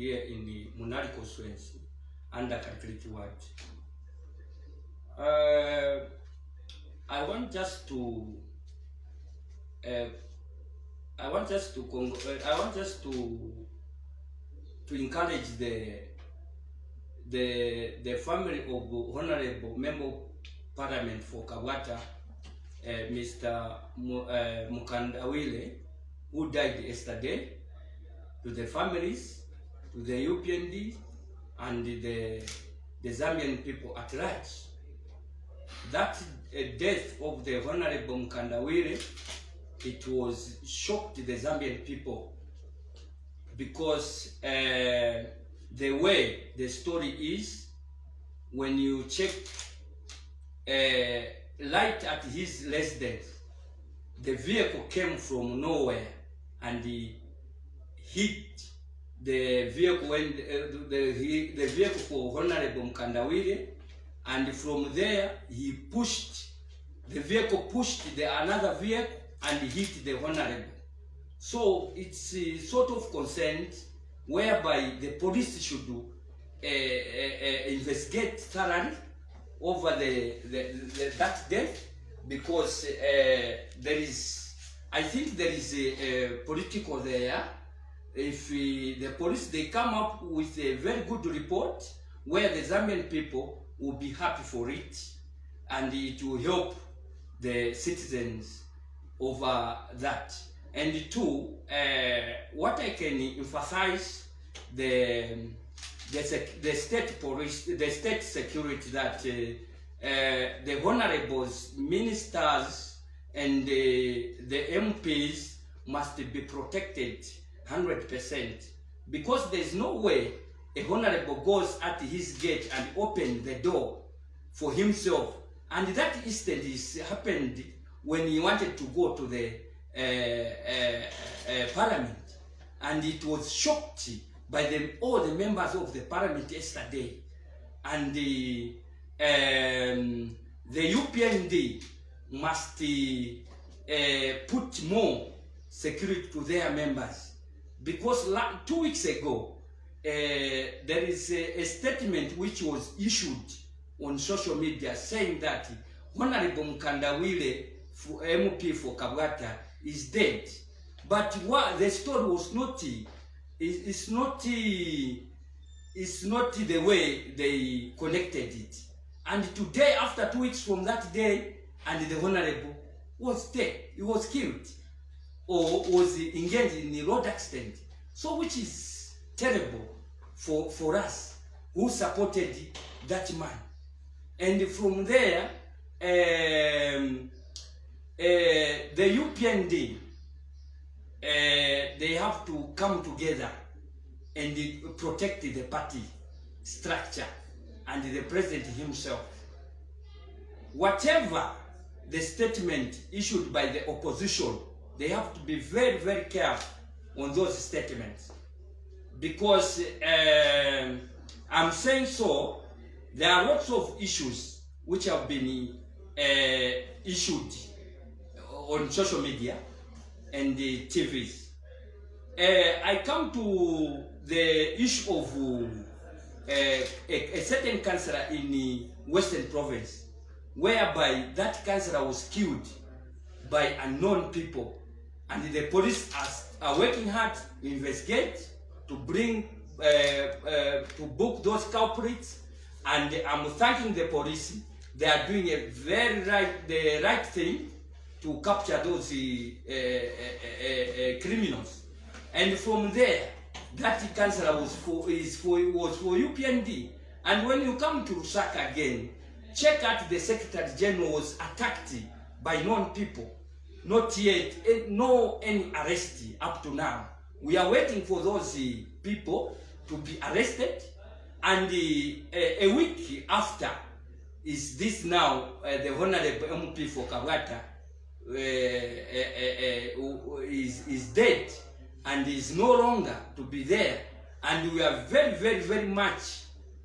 here in the Munali constituency under Kalikiliki ward. I want just to encourage the family of Honorable Member of Parliament for Kabwata, Mr. Mukandawire, who died yesterday, to the families, to the UPND, and the Zambian people at large. That death of the Honorable Mukandawire, it was shocked the Zambian people, because the way the story is, when you check right at his residence, the vehicle came from nowhere and he hit the vehicle when the vehicle for Honorable Mukandawire, and from there he pushed the vehicle, another vehicle and hit the Honorable. So it's a sort of consent whereby the police should investigate thoroughly over that death, because I think there is a political there. If the police, they come up with a very good report where the Zambian people will be happy for it, and it will help the citizens over that. And two, what I can emphasize, the state police, the state security, that the honorables, ministers, and the MPs must be protected 100%, because there is no way a honorable goes at his gate and opens the door for himself. And that incident happened when he wanted to go to the parliament, and it was shocked by all the members of the parliament yesterday. And the UPND must put more security to their members, because 2 weeks ago there is a statement which was issued on social media saying that Honorable Mukandawire, MP for Kabwata, is dead. But what the story was not, it's not the way they connected it. And today, after 2 weeks from that day, and the Honorable was dead, he was killed, or was engaged in a road accident. So which is terrible for us who supported that man. And from there, the UPND, they have to come together and protect the party structure and the president himself. Whatever the statement issued by the opposition, they have to be very, very careful on those statements, because I'm saying so, there are lots of issues which have been issued on social media and the TVs. I come to the issue of a certain councillor in the Western Province, whereby that councillor was killed by unknown people, and the police are working hard to investigate, to bring, to book those culprits. And I'm thanking the police. They are doing the right thing to capture those criminals. And from there, that councillor was for UPND. And when you come to Lusaka again, check out the Secretary General was attacked by known people. Not yet, no any arrest up to now. We are waiting for those people to be arrested. And a week after is this now, the Honorable MP for Kabwata is dead and is no longer to be there. And we are very, very, very much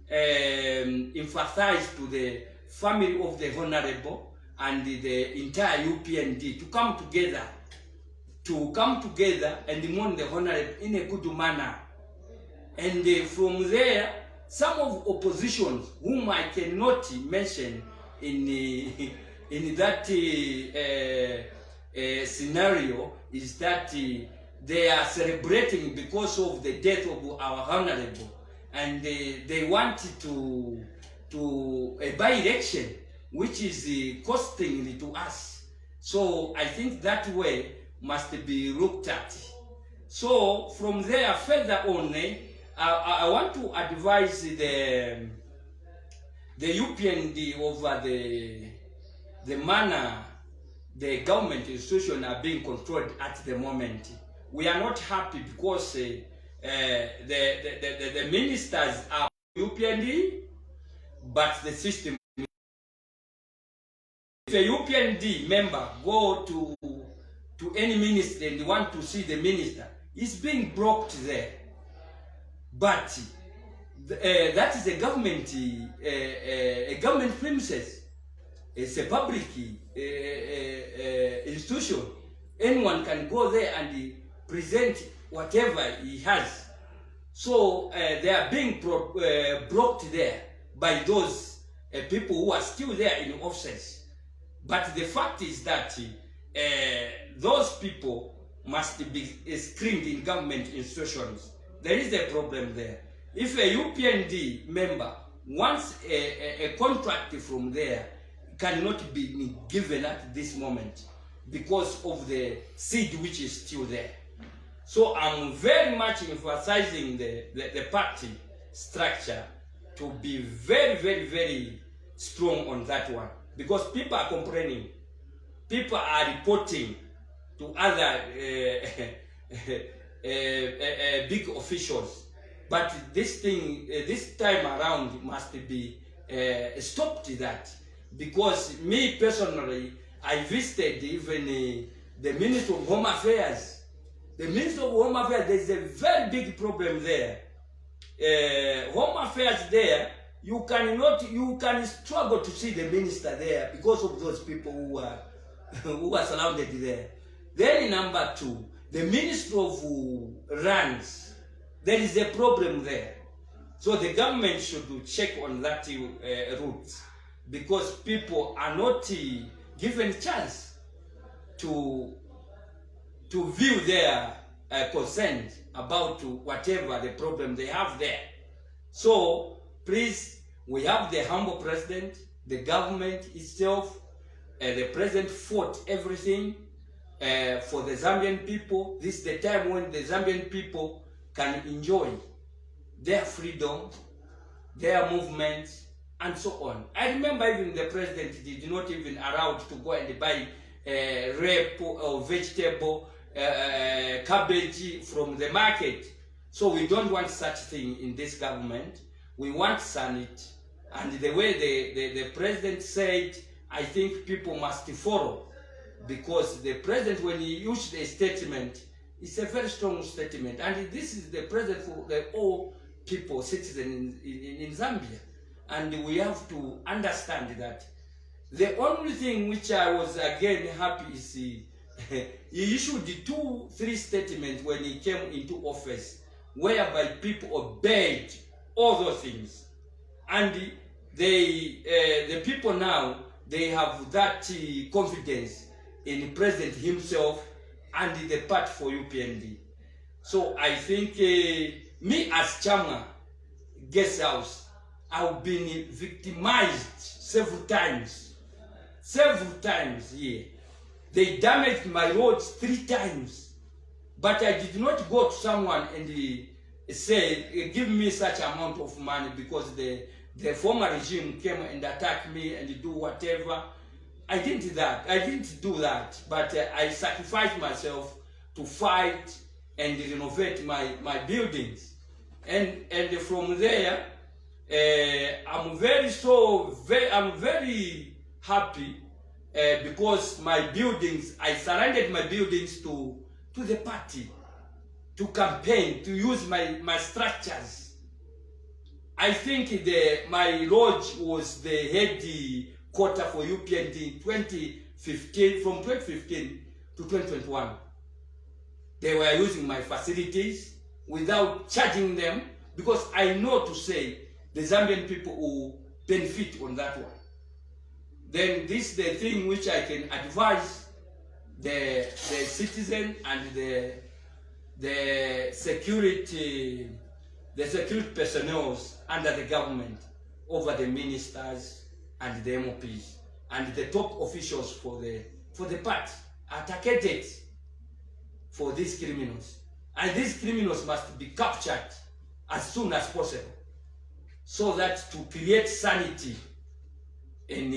emphasized to the family of the Honorable and the entire UPND to come together and mourn the Honorable in a good manner. And from there, some of oppositions whom I cannot mention in that scenario is that they are celebrating because of the death of our honorable, and they want to a by-election, which is costing to us. So I think that way must be looked at. So from there, further on, I want to advise the UPND over the manner the government institutions are being controlled at the moment. We are not happy because the ministers are UPND, but the system. If a UPND member go to any ministry and want to see the minister, it's being blocked there. But that is a government premises. It's a public institution. Anyone can go there and present whatever he has. So they are being blocked there by those people who are still there in offices. But the fact is that those people must be screened in government institutions. There is a problem there. If a UPND member wants a contract from there, cannot be given at this moment because of the seed which is still there. So I'm very much emphasizing the party structure to be very, very, very strong on that one, because people are complaining, people are reporting to other big officials, but this thing this time around must be stopped. That because me personally, I visited even the Minister of Home Affairs. The Minister of Home Affairs, there's a very big problem there. Home Affairs there, you can struggle to see the minister there because of those people who are surrounded there. Then number two, the Minister of Lands, there is a problem there. So the government should check on that route, because people are not given chance to view their consent about whatever the problem they have there. So please, we have the humble president, the government itself, the president fought everything for the Zambian people. This is the time when the Zambian people can enjoy their freedom, their movements, and so on. I remember even the president did not even allow to go and buy rape or vegetable, cabbage from the market. So we don't want such thing in this government. We want sanity. And the way the president said, I think people must follow. Because the president, when he issued a statement, it's a very strong statement. And this is the president for the all people, citizens in Zambia. And we have to understand that the only thing which I was again happy is he issued 2-3 statements when he came into office, whereby people obeyed all those things. And the people now, they have that confidence in the president himself and the party for UPND. So I think me as chairman, guest house, I've been victimized several times here. They damaged my roads 3 times, but I did not go to someone and say, give me such amount of money, because the former regime came and attacked me and do whatever. I didn't do that, but I sacrificed myself to fight and renovate my buildings. And from there, I'm very happy because my buildings, I surrendered my buildings to the party, to campaign, to use my structures. I think my lodge was the headquarter for UPND in 2015, from 2015 to 2021. They were using my facilities without charging them, because I know to say the Zambian people will benefit on that one. Then this is the thing which I can advise the citizen and the security personnel under the government, over the ministers and the MOPs and the top officials for the party are targeted for these criminals, and these criminals must be captured as soon as possible, so that to create sanity in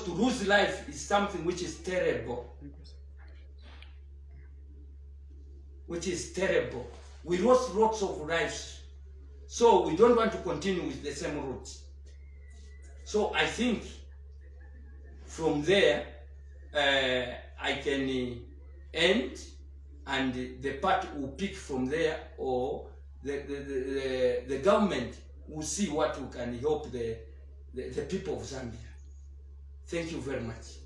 to lose life is something which is terrible. Which is terrible. We lost lots of lives, so we don't want to continue with the same route. So I think from there I can end, and the party will pick from there, or the government will see what we can help the people of Zambia. Thank you very much.